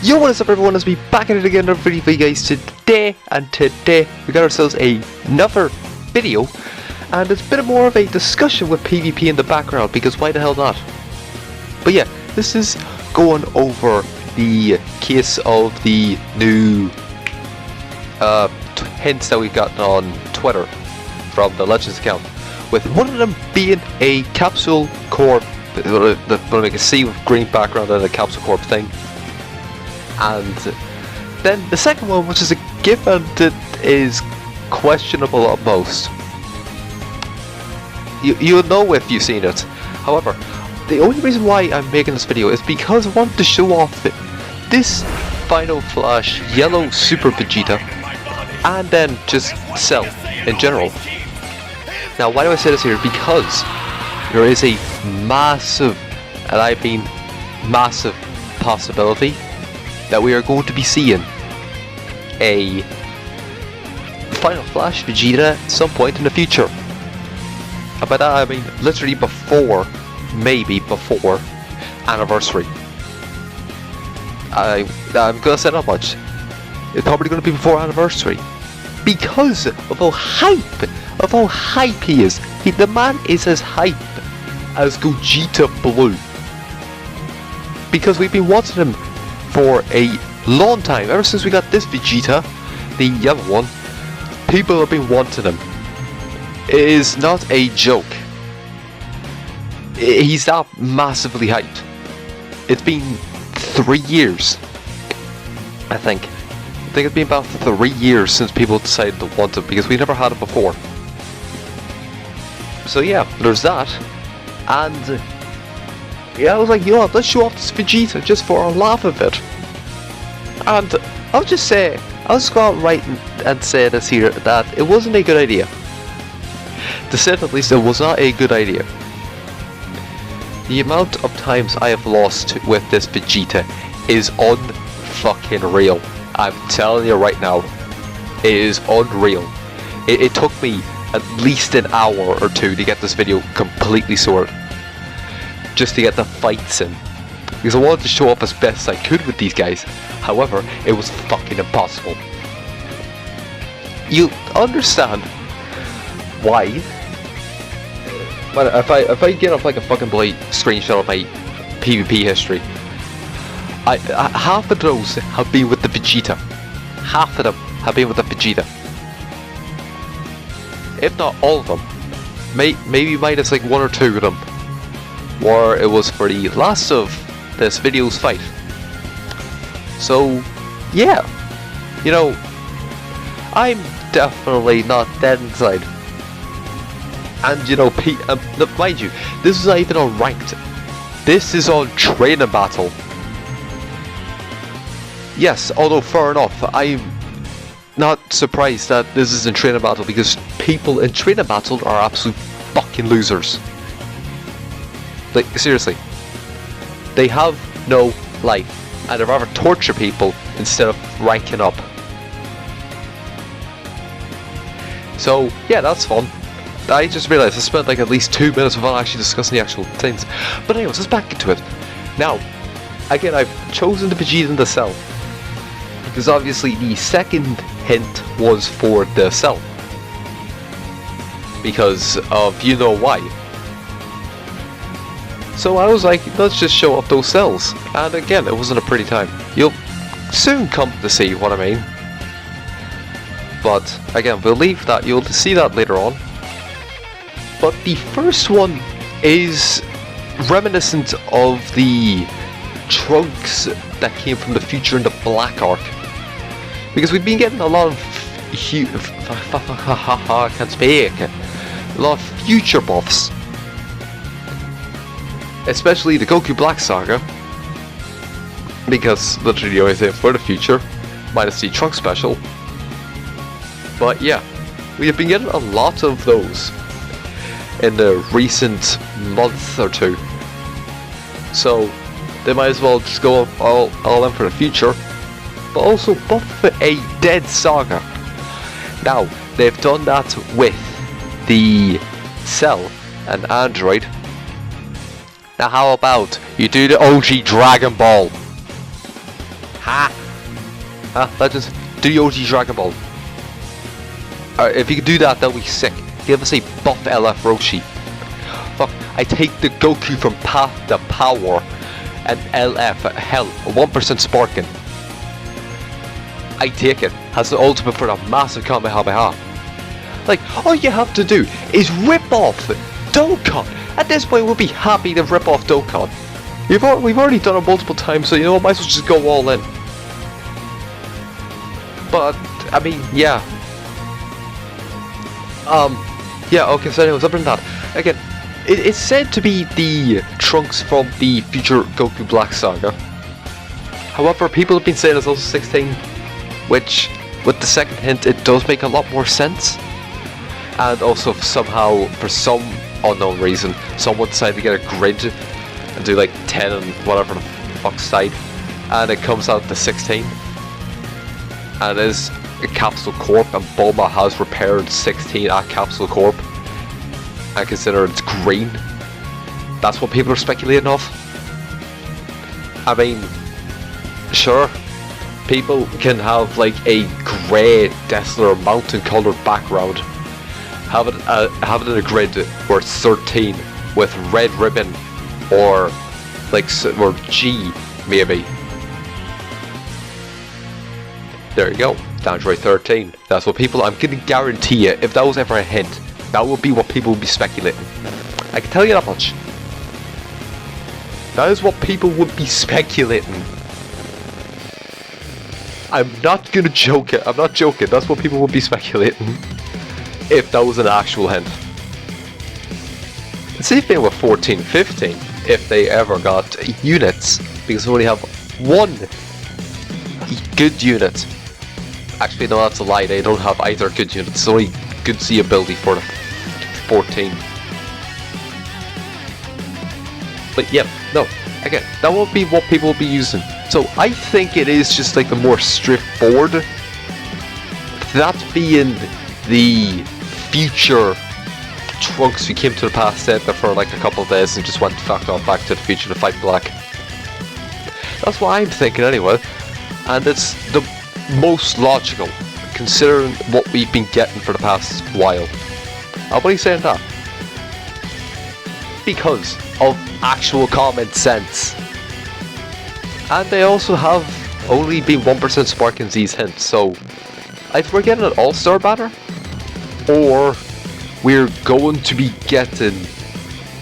Yo, what is up everyone, it's me back at it again, another video for you guys today, and today we got ourselves another video, and it's a bit more of a discussion with PvP in the background, because why the hell not? But yeah, this is going over the case of the new hints that we've gotten on Twitter from the Legends account, with one of them being a capsule corp, like a sea with green background and a capsule corp thing. And then the second one, which is a GIF, and it is questionable at most. You'll know if you've seen it. However, the only reason why I'm making this video is because I wanted to show off this Final Flash Yellow Super Vegeta, and then just Cell in general. Now, why do I say this here? Because there is a massive, and I mean massive, possibility that we are going to be seeing a Final Flash Vegeta at some point in the future. And by that I mean literally before, maybe before anniversary. I'm gonna say that much. It's probably gonna be before anniversary, because of how hype he is. The man is as hype as Gogeta Blue, because we've been watching him for a long time. Ever since we got this Vegeta, the yellow one, people have been wanting him. It is not a joke. He's that massively hyped. It's been 3 years, I think. I think it's been about 3 years since people decided to want him, because we never had it before. So yeah, there's that. And yeah, I was like, you know what, let's show off this Vegeta just for a laugh of it. And I'll just go out right and say this here, that it wasn't a good idea. To say it at least, it was not a good idea. The amount of times I have lost with this Vegeta is unfucking real. I'm telling you right now, it is unreal. It took me at least an hour or two to get this video completely sorted, just to get the fights in, because I wanted to show off as best I could with these guys. However, it was fucking impossible. You understand why? But if I get up like a fucking blight screenshot of my PvP history, half of those have been with the Vegeta. Half of them have been with the Vegeta. If not all of them. Maybe minus like 1 or 2 of them, or it was for the last of this video's fight. So yeah, you know, I'm definitely not dead inside. And you know, mind you, this is not even on ranked. This is on training battle. Yes, although fair enough, I'm not surprised that this is in training battle, because people in training battle are absolute fucking losers. Like, seriously. They have no life, and they'd rather torture people instead of ranking up. So, yeah, that's fun. I just realised I spent like at least 2 minutes without actually discussing the actual things. But anyways, let's back into it. Now, again, I've chosen the Vegeta and the Cell, because obviously the second hint was for the Cell, because of you know why. So I was like, let's just show off those cells, and again, it wasn't a pretty time. You'll soon come to see what I mean. But again, we'll leave that, you'll see that later on. But the first one is reminiscent of the Trunks that came from the future in the Black Arc, because we've been getting a lot of I can't speak. A lot of future buffs, especially the Goku Black Saga, because literally always there for the future, minus the Trunks special. But yeah, we have been getting a lot of those in the recent month or two, so they might as well just go all in for the future, but also buff a dead Saga. Now, they've done that with the Cell and Android. Now how about you do the OG Dragon Ball? Legends, do the OG Dragon Ball. If you could do that, that would be sick. Give us a buff LF Roshi. Fuck, I take the Goku from Path to Power and LF, hell, 1% Sparking. I take it. Has the ultimate for the massive Kamehameha. Like, all you have to do is rip off Dokkan. At this point, we'll be happy to rip off Dokkan. We've already done it multiple times, so you know what, might as well just go all in. But, I mean, yeah. Yeah, okay, so anyways, other than that, again, it's said to be the Trunks from the future Goku Black Saga. However, people have been saying it's also 16, which, with the second hint, it does make a lot more sense. And also, somehow, for some unknown reason, someone decided to get a grid and do like 10 and whatever the fuck side, and it comes out to 16. And it is a Capsule Corp, and Bulma has repaired 16 at Capsule Corp. I consider it's green. That's what people are speculating of. I mean, sure, people can have like a grey, desolate, mountain coloured background. Have it in a grid where it's 13 with red ribbon, or like or G maybe. There you go, Android 13. That's what people. I'm gonna guarantee you, if that was ever a hint, that would be what people would be speculating. I can tell you that much. That is what people would be speculating. I'm not gonna joke it. I'm not joking. That's what people would be speculating. If that was an actual hint. Let's see if they were 14, 15. If they ever got units. Because we only have one good unit. Actually, no, that's a lie. They don't have either good units. It's only good Z ability for the 14. But yeah, no. Again, that will be what people will be using. So I think it is just like the more straightforward. That being the future Trunks who came to the past center for like a couple of days and just went fucked off back to the future to fight Black. That's what I'm thinking anyway. And it's the most logical, considering what we've been getting for the past while. Why are you saying that? Because of actual common sense. And they also have only been 1% Sparking Z's hints, so either we're getting an all-star banner, or we're going to be getting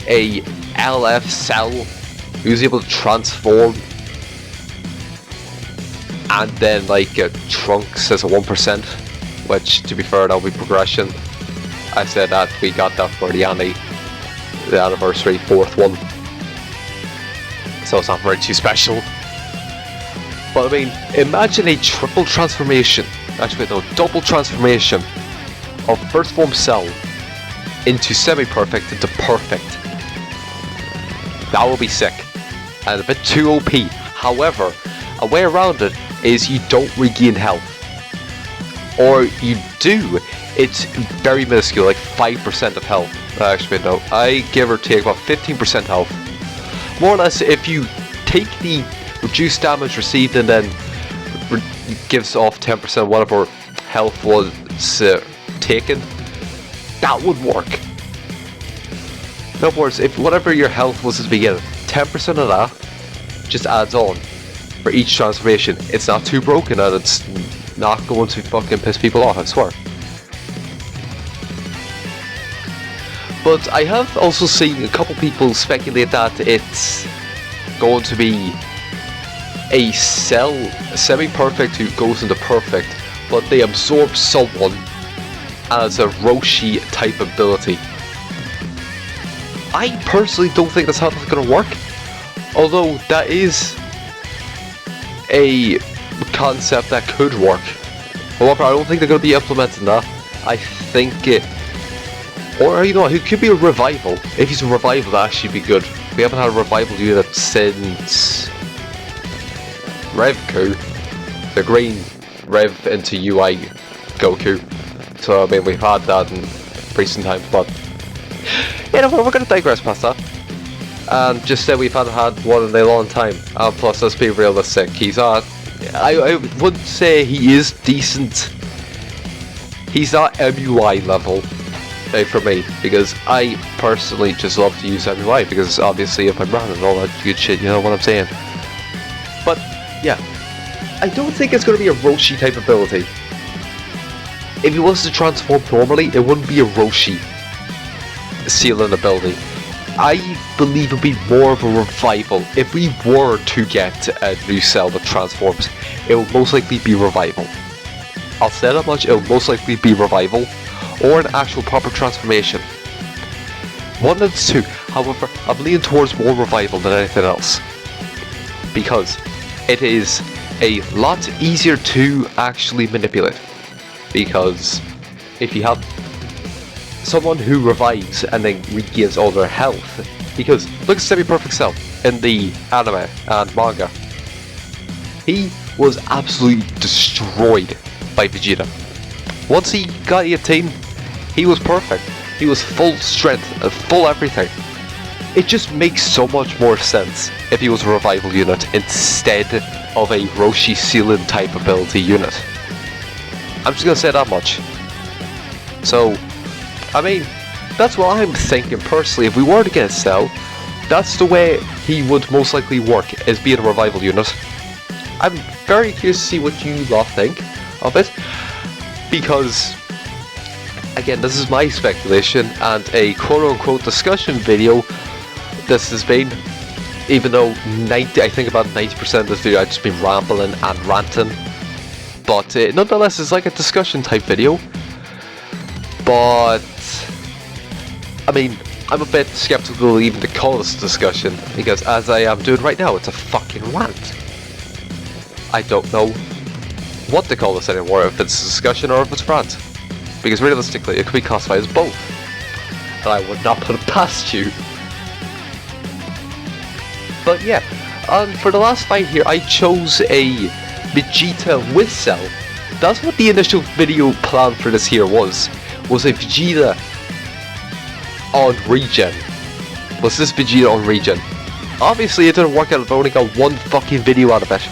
a LF Cell who's able to transform, and then like Trunks as a 1%, which to be fair, that'll be progression. I said that we got that for the anniversary 4th one, so it's not very too special. But I mean, imagine a triple transformation, actually no, double transformation of first form Cell into semi-perfect into perfect. That will be sick. And a bit too OP. However, a way around it is you don't regain health. Or you do, it's very minuscule, like 5% of health. Actually no, I give or take about 15% health. More or less, if you take the reduced damage received and then gives off 10% whatever health was taken, that would work. In other words, if whatever your health was at the beginning, 10% of that just adds on for each transformation. It's not too broken and it's not going to fucking piss people off, I swear. But I have also seen a couple people speculate that it's going to be a Cell semi-perfect who goes into perfect, but they absorb someone as a Roshi type ability. I personally don't think that's how that's going to work, although that is a concept that could work. However, I don't think they're going to be implementing that. I think it, or you know, it could be a revival. If he's a revival, that actually be good. We haven't had a revival unit since Revku, the green Rev into UI Goku. So I mean, we've had that in recent times, but you know, we're going to digress past that. And just say we've had one in a long time. And plus, let's be realistic, he's at I wouldn't say he is decent. He's not MUI level for me, because I personally just love to use MUI because obviously if I'm running and all that good shit, you know what I'm saying. But yeah, I don't think it's going to be a Roshi type ability. If he was to transform normally, it wouldn't be a Roshi sealing ability. I believe it would be more of a revival. If we were to get a new cell that transforms, it will most likely be revival. I'll say that much, it will most likely be revival, or an actual proper transformation. One of the two. However, I'm leaning towards more revival than anything else, because it is a lot easier to actually manipulate. Because if you have someone who revives and then regains all their health, because look at Semi-Perfect Cell in the anime and manga, he was absolutely destroyed by Vegeta. Once he got 18, he was perfect. He was full strength and full everything. It just makes so much more sense if he was a revival unit instead of a Roshi sealing type ability unit. I'm just gonna say that much. So, I mean, that's what I'm thinking personally. If we were to get a cell, that's the way he would most likely work, is being a revival unit. I'm very curious to see what you lot think of it, because again, this is my speculation and a quote-unquote discussion video this has been, even though I think about 90% of this video I've just been rambling and ranting, but nonetheless it's like a discussion type video. But I mean, I'm a bit skeptical even to call this a discussion, because as I am doing right now, it's a fucking rant. I don't know what to call this anymore, if it's a discussion or if it's a rant, because realistically it could be classified as both, and I would not put it past you. But yeah, for the last fight here, I chose a Vegeta with Cell. That's what the initial video plan for this here was a Vegeta on regen. Was this Vegeta on regen? Obviously it didn't work out, I've only got one fucking video out of it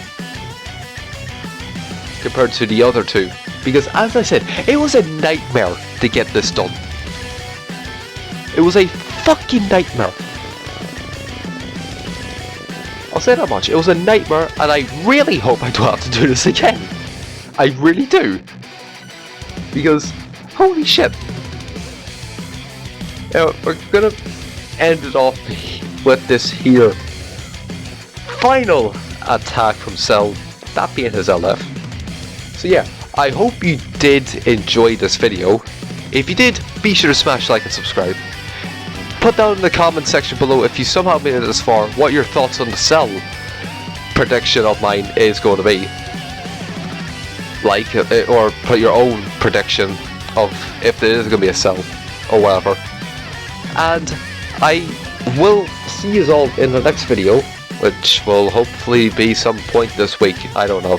compared to the other two, because as I said, it was a nightmare to get this done. It was a fucking nightmare. I'll say that much. It was a nightmare, and I really hope I don't have to do this again. I really do. Because, holy shit. We're gonna end it off with this here final attack from Cell, that being his LF. So yeah, I hope you did enjoy this video. If you did, be sure to smash like and subscribe. Put down in the comment section below, if you somehow made it this far, what your thoughts on the Cell prediction of mine is going to be. Like, or put your own prediction of if there is going to be a Cell, or whatever. And I will see you all in the next video, which will hopefully be some point this week, I don't know.